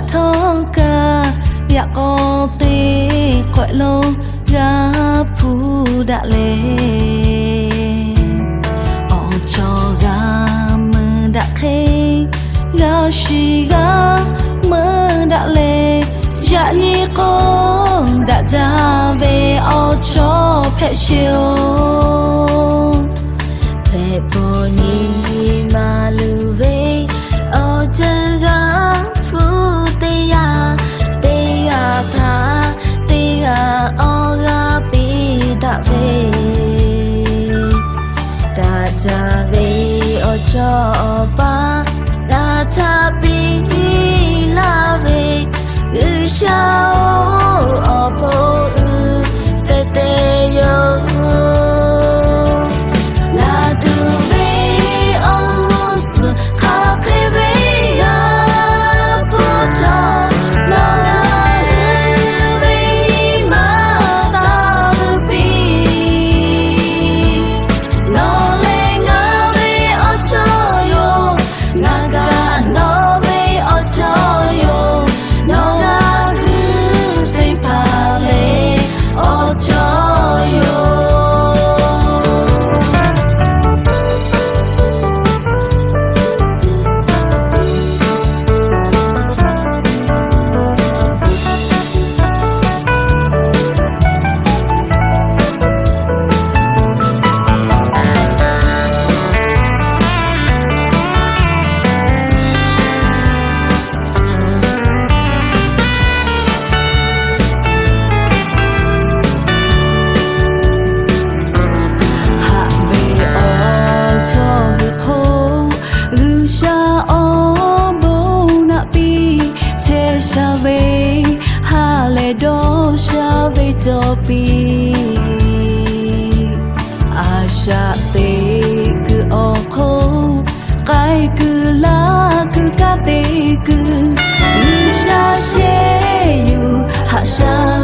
thông ca bịa có tê gọi lâu gà phù đã lê ở cho gà mơ đã khê gà xì gà mơ đã lê dạ nhi con đã ra về ở cho phê chiều phê bồ nhi mà lưu về ở chân gà phù tê ya tha tê ya ở gà bì đã về đã ra về ở cho ba đã tha bì la về ư sao ở phố ư tê tê yo là du về ở sự khá khê về ya phố cho lo về mà ta bị nó lên ngã về ở cho yo ngã gà nó về ở cho yo nó ngã hư tây pa lê ở cho yo Asha te cứ o khô cái cứ lá cứ cá te cứ sa she yu ha sa